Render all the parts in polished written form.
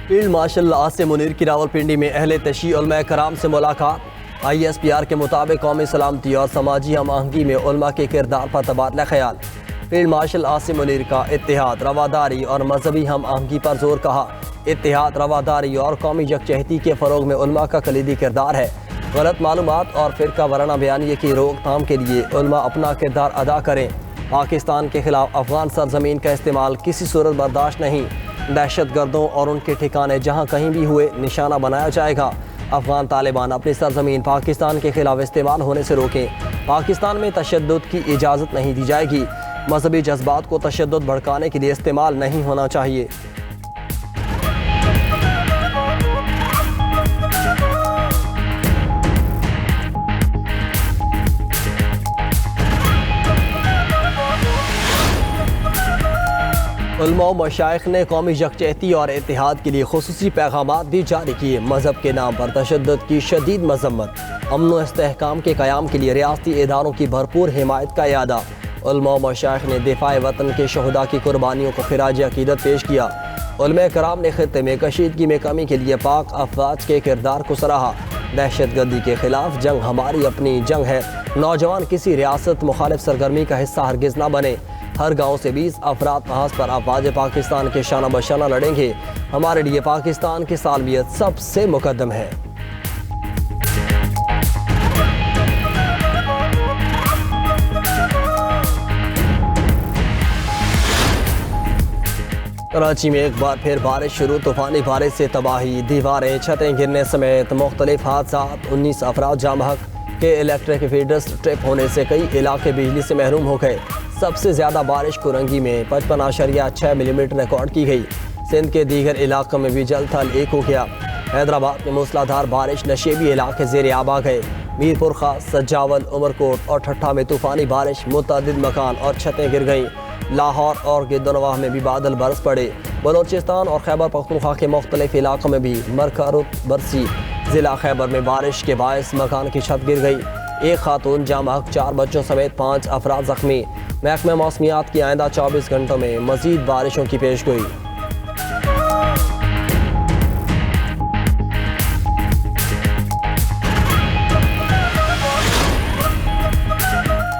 Field marshal Asim Munir کی راولپنڈی میں اہل تشیع علماء کرام سے ملاقات۔ ISPR کے مطابق قومی سلامتی اور سماجی ہم آہنگی میں علماء کے کردار پر تبادلہ خیال۔ فیلڈ مارشل عاصم منیر کا اتحاد، رواداری اور مذہبی ہم آہنگی پر زور کہا۔ اتحاد، رواداری اور قومی یکجہتی کے فروغ میں علماء کا کلیدی کردار ہے۔ غلط معلومات اور فرقہ وارانہ بیانیے کی روک تھام کے لیے علماء اپنا کردار ادا کریں۔ پاکستان کے خلاف افغان سرزمین کا استعمال کسی صورت برداشت نہیں۔ دہشت گردوں اور ان کے ٹھکانے جہاں کہیں بھی ہوئے نشانہ بنایا جائے گا۔ افغان طالبان اپنی سرزمین پاکستان کے خلاف استعمال ہونے سے روکیں۔ پاکستان میں تشدد کی اجازت نہیں دی جائے گی۔ مذہبی جذبات کو تشدد بھڑکانے کے لیے استعمال نہیں ہونا چاہیے۔ علماء و مشائخ نے قومی یکجہتی اور اتحاد کے لیے خصوصی پیغامات بھی جاری کیے۔ مذہب کے نام پر تشدد کی شدید مذمت، امن و استحکام کے قیام کے لیے ریاستی اداروں کی بھرپور حمایت کا اعادہ۔ علماء و مشائخ نے دفاع وطن کے شہداء کی قربانیوں کو خراج عقیدت پیش کیا۔ علماء کرام نے خطے میں کشیدگی میں کمی کے لیے پاک افواج کے کردار کو سراہا۔ دہشت گردی کے خلاف جنگ ہماری اپنی جنگ ہے۔ نوجوان کسی ریاست مخالف سرگرمی کا حصہ ہرگز نہ بنے۔ ہر گاؤں سے 20 افراد محاذ پر افواج پاکستان کے شانہ بشانہ لڑیں گے۔ ہمارے لیے پاکستان کی سالمیت سب سے مقدم ہے۔ کراچی میں ایک بار پھر بارش شروع، طوفانی بارش سے تباہی، دیواریں چھتیں گرنے سمیت مختلف حادثات۔ 19 افراد جاں بحق کے الیکٹرک فیڈرز ٹرپ ہونے سے کئی علاقے بجلی سے محروم ہو گئے۔ سب سے زیادہ بارش کورنگی میں 55.6 ملی میٹر ریکارڈ کی گئی۔ سندھ کے دیگر علاقوں میں بھی جل تھل ایک ہو گیا۔ حیدرآباد میں موسلادھار بارش، نشیبی علاقے زیر آب آ گئے۔ میرپور خاص، سجاول، عمرکوٹ اور ٹھٹھہ میں طوفانی بارش، متعدد مکان اور چھتیں گر گئیں۔ لاہور اور گردنواہ میں بھی بادل برس پڑے۔ بلوچستان اور خیبر پختونخوا کے مختلف علاقوں میں بھی مرکرت برسی۔ ضلع خیبر میں بارش کے باعث مکان کی چھت گر گئی۔ ایک خاتون جاں بحق، 4 بچوں سمیت 5 افراد زخمی۔ محکمہ موسمیات کی آئندہ 24 گھنٹوں میں مزید بارشوں کی پیش گوئی۔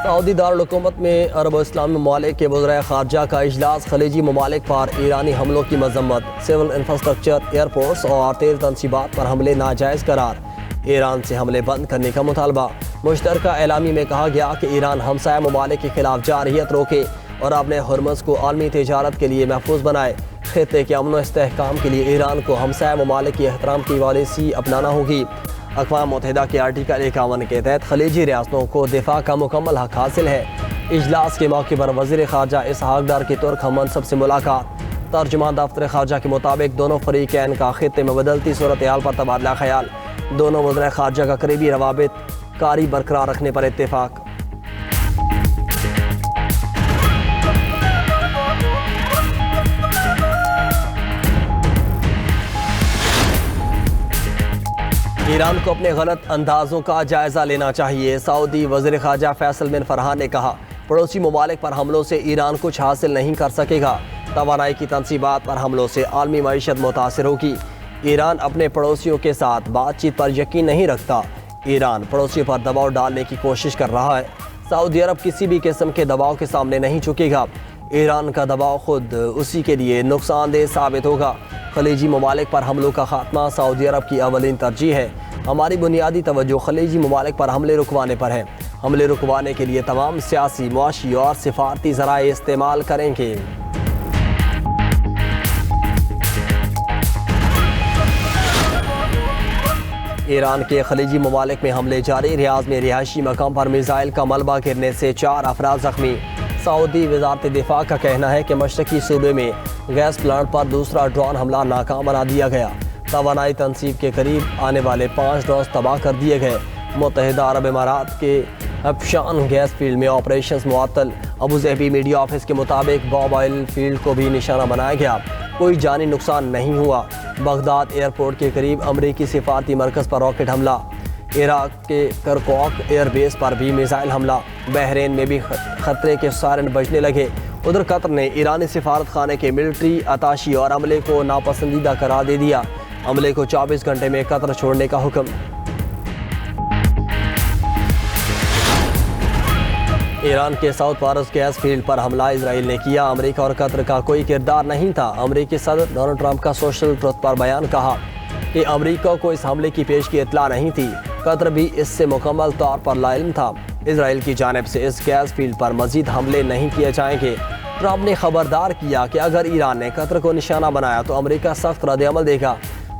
سعودی دارالحکومت میں عرب و اسلامی ممالک کے وزرائے خارجہ کا اجلاس۔ خلیجی ممالک پر ایرانی حملوں کی مذمت، سول انفراسٹرکچر، ایئرپورٹس اور تیل تنصیبات پر حملے ناجائز قرار۔ ایران سے حملے بند کرنے کا مطالبہ۔ مشترکہ اعلامیے میں کہا گیا کہ ایران ہمسایہ ممالک کے خلاف جارحیت روکے اور اپنے ہرمز کو عالمی تجارت کے لیے محفوظ بنائے۔ خطے کے امن و استحکام کے لیے ایران کو ہمسایہ ممالک کی احترام کی پالیسی اپنانا ہوگی۔ اقوام متحدہ کے آرٹیکل 51 کے تحت خلیجی ریاستوں کو دفاع کا مکمل حق حاصل ہے۔ اجلاس کے موقع پر وزیر خارجہ اسحاق ڈار کی ترک ہم منصب سے ملاقات۔ ترجمان دفتر خارجہ کے مطابق دونوں فریقین کا خطے میں بدلتی صورتحال پر تبادلہ خیال۔ دونوں وزرائے خارجہ کا قریبی روابط کاری برقرار رکھنے پر اتفاق۔ ایران کو اپنے غلط اندازوں کا جائزہ لینا چاہیے۔ سعودی وزیر خارجہ فیصل بن فرحان نے کہا، پڑوسی ممالک پر حملوں سے ایران کچھ حاصل نہیں کر سکے گا۔ توانائی کی تنصیبات پر حملوں سے عالمی معیشت متاثر ہوگی۔ ایران اپنے پڑوسیوں کے ساتھ بات چیت پر یقین نہیں رکھتا۔ ایران پڑوسیوں پر دباؤ ڈالنے کی کوشش کر رہا ہے۔ سعودی عرب کسی بھی قسم کے دباؤ کے سامنے نہیں جھکے گا۔ ایران کا دباؤ خود اسی کے لیے نقصان دہ ثابت ہوگا۔ خلیجی ممالک پر حملوں کا خاتمہ سعودی عرب کی اولین ترجیح ہے۔ ہماری بنیادی توجہ خلیجی ممالک پر حملے رکوانے پر ہے۔ حملے رکوانے کے لیے تمام سیاسی، معاشی اور سفارتی ذرائع استعمال کریں گے۔ ایران کے خلیجی ممالک میں حملے جاری۔ ریاض میں رہائشی مقام پر میزائل کا ملبہ گرنے سے 4 افراد زخمی۔ سعودی وزارت دفاع کا کہنا ہے کہ مشرقی صوبے میں گیس پلانٹ پر دوسرا ڈرون حملہ ناکام بنا دیا گیا۔ توانائی تنصیب کے قریب آنے والے 5 ڈرونز تباہ کر دیے گئے۔ متحدہ عرب امارات کے ابشان گیس فیلڈ میں آپریشنز معطل۔ ابوظہبی میڈیا آفس کے مطابق باب آئل فیلڈ کو بھی نشانہ بنایا گیا۔ کوئی جانی نقصان نہیں ہوا۔ بغداد ایئرپورٹ کے قریب امریکی سفارتی مرکز پر راکٹ حملہ۔ عراق کے کرکوک ایئر بیس پر بھی میزائل حملہ، بحرین میں بھی خطرے کے سائرن بجنے لگے۔ ادھر قطر نے ایرانی سفارت خانے کے ملٹری اتاشی اور عملے کو ناپسندیدہ قرار دے دیا، عملے کو 24 گھنٹے میں قطر چھوڑنے کا حکم۔ ایران کے ساؤتھ پارس گیس فیلڈ پر حملہ اسرائیل نے کیا، امریکہ اور قطر کا کوئی کردار نہیں تھا۔ امریکی صدر ڈونلڈ ٹرمپ کا سوشل ٹروتھ پر بیان، کہا کہ امریکہ کو اس حملے کی پیش کی اطلاع نہیں تھی، قطر بھی اس سے مکمل طور پر لاعلم تھا۔ اسرائیل کی جانب سے اس گیس فیلڈ پر مزید حملے نہیں کیے جائیں گے۔ ٹرمپ نے خبردار کیا کہ اگر ایران نے قطر کو نشانہ بنایا تو امریکہ سخت رد عمل دے گا،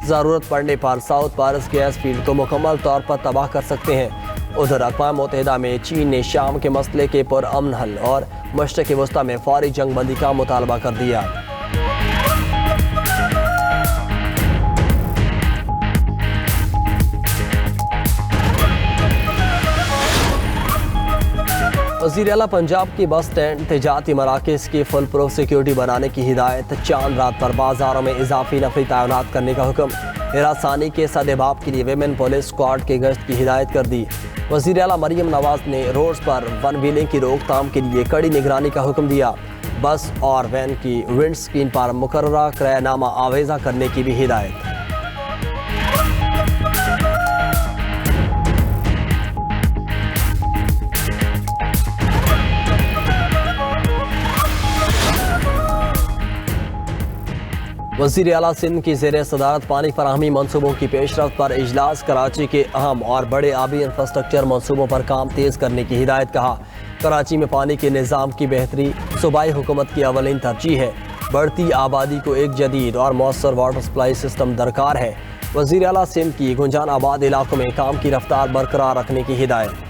ضرورت پڑنے پر ساؤتھ پارس گیس فیلڈ کو مکمل طور پر تباہ کر سکتے ہیں۔ ادھر اقوام متحدہ میں چین نے شام کے مسئلے کے پرامن حل اور مشرق وسطی میں فوری جنگ بندی کا مطالبہ کر دیا۔ وزیر اعلیٰ پنجاب کی بس اسٹینڈ تجارتی مراکز کی فل پروف سیکیورٹی بنانے کی ہدایت، چاند رات پر بازاروں میں اضافی نفری تعینات کرنے کا حکم، ہراسانی کے سدباب کے لیے ویمن پولیس اسکواڈ کی گشت کی ہدایت کر دی۔ وزیر اعلیٰ مریم نواز نے روڈز پر ون ویلنگ کی روک تھام کے لیے کڑی نگرانی کا حکم دیا، بس اور وین کی ونڈ اسکرین پر مقررہ کرایہ نامہ آویزہ کرنے کی بھی ہدایت۔ وزیر اعلیٰ سندھ کی زیر صدارت پانی فراہمی منصوبوں کی پیش رفت پر اجلاس، کراچی کے اہم اور بڑے آبی انفراسٹرکچر منصوبوں پر کام تیز کرنے کی ہدایت، کہا کراچی میں پانی کے نظام کی بہتری صوبائی حکومت کی اولین ترجیح ہے، بڑھتی آبادی کو ایک جدید اور مؤثر واٹر سپلائی سسٹم درکار ہے۔ وزیر اعلیٰ سندھ کی گنجان آباد علاقوں میں کام کی رفتار برقرار رکھنے کی ہدایت۔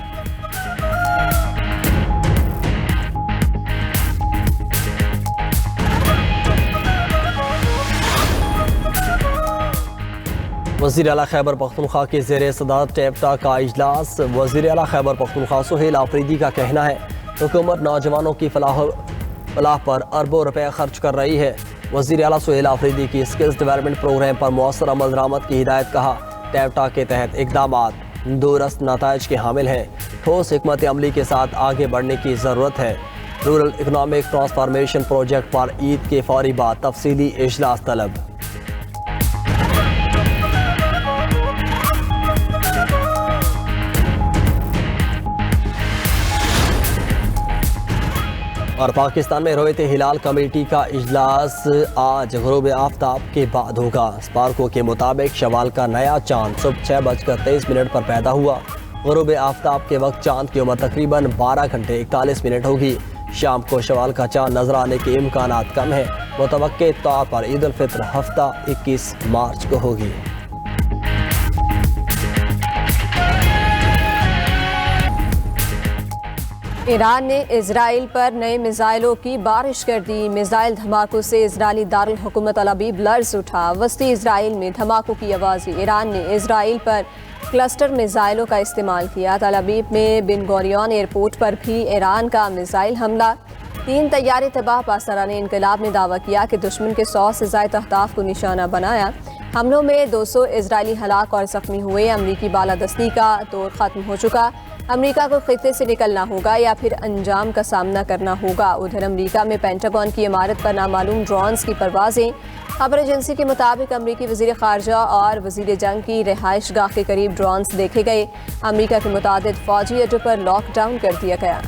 وزیر اعلیٰ خیبر پختونخوا کی زیر صدارت ٹیپٹا کا اجلاس، وزیر اعلیٰ خیبر پختونخوا سہیل آفریدی کا کہنا ہے حکومت نوجوانوں کی فلاح پر اربوں روپے خرچ کر رہی ہے۔ وزیر اعلیٰ سہیل آفریدی کی اسکلز ڈیولپمنٹ پروگرام پر مؤثر عمل درآمد کی ہدایت، کہا ٹیپٹا کے تحت اقدامات دورست نتائج کے حامل ہیں، ٹھوس حکمت عملی کے ساتھ آگے بڑھنے کی ضرورت ہے۔ رورل اکنامک ٹرانسفارمیشن پروجیکٹ پر عید کے فوری بعد تفصیلی اجلاس طلب۔ اور پاکستان میں رویت ہلال کمیٹی کا اجلاس آج غروب آفتاب کے بعد ہوگا۔ اسپارکو کے مطابق شوال کا نیا چاند صبح 6:23 پر پیدا ہوا۔ غروب آفتاب کے وقت چاند کی عمر تقریباً 12 گھنٹے 41 منٹ ہوگی۔ شام کو شوال کا چاند نظر آنے کے امکانات کم ہیں، متوقع طور پر عید الفطر ہفتہ 21 مارچ کو ہوگی۔ ایران نے اسرائیل پر نئے میزائلوں کی بارش کر دی، میزائل دھماکوں سے اسرائیلی دارالحکومت تل ابیب لرز اٹھا، وسطی اسرائیل میں دھماکوں کی آوازیں، ایران نے اسرائیل پر کلسٹر میزائلوں کا استعمال کیا، تل ابیب میں بن گوریون ایئرپورٹ پر بھی ایران کا میزائل حملہ، 3 طیارے تباہ، پاسداران انقلاب نے دعویٰ کیا کہ دشمن کے 100 سے زائد اہداف کو نشانہ بنایا، حملوں میں 200 اسرائیلی ہلاک اور زخمی ہوئے، امریکی بالادستی کا دور ختم ہو چکا، امریکہ کو خطے سے نکلنا ہوگا یا پھر انجام کا سامنا کرنا ہوگا۔ ادھر امریکہ میں پینٹاگون کی عمارت پر نامعلوم ڈرونز کی پروازیں، خبر ایجنسی کے مطابق امریکی وزیر خارجہ اور وزیر جنگ کی رہائش گاہ کے قریب ڈرونز دیکھے گئے، امریکہ کے متعدد فوجی اڈوں پر لاک ڈاؤن کر دیا گیا۔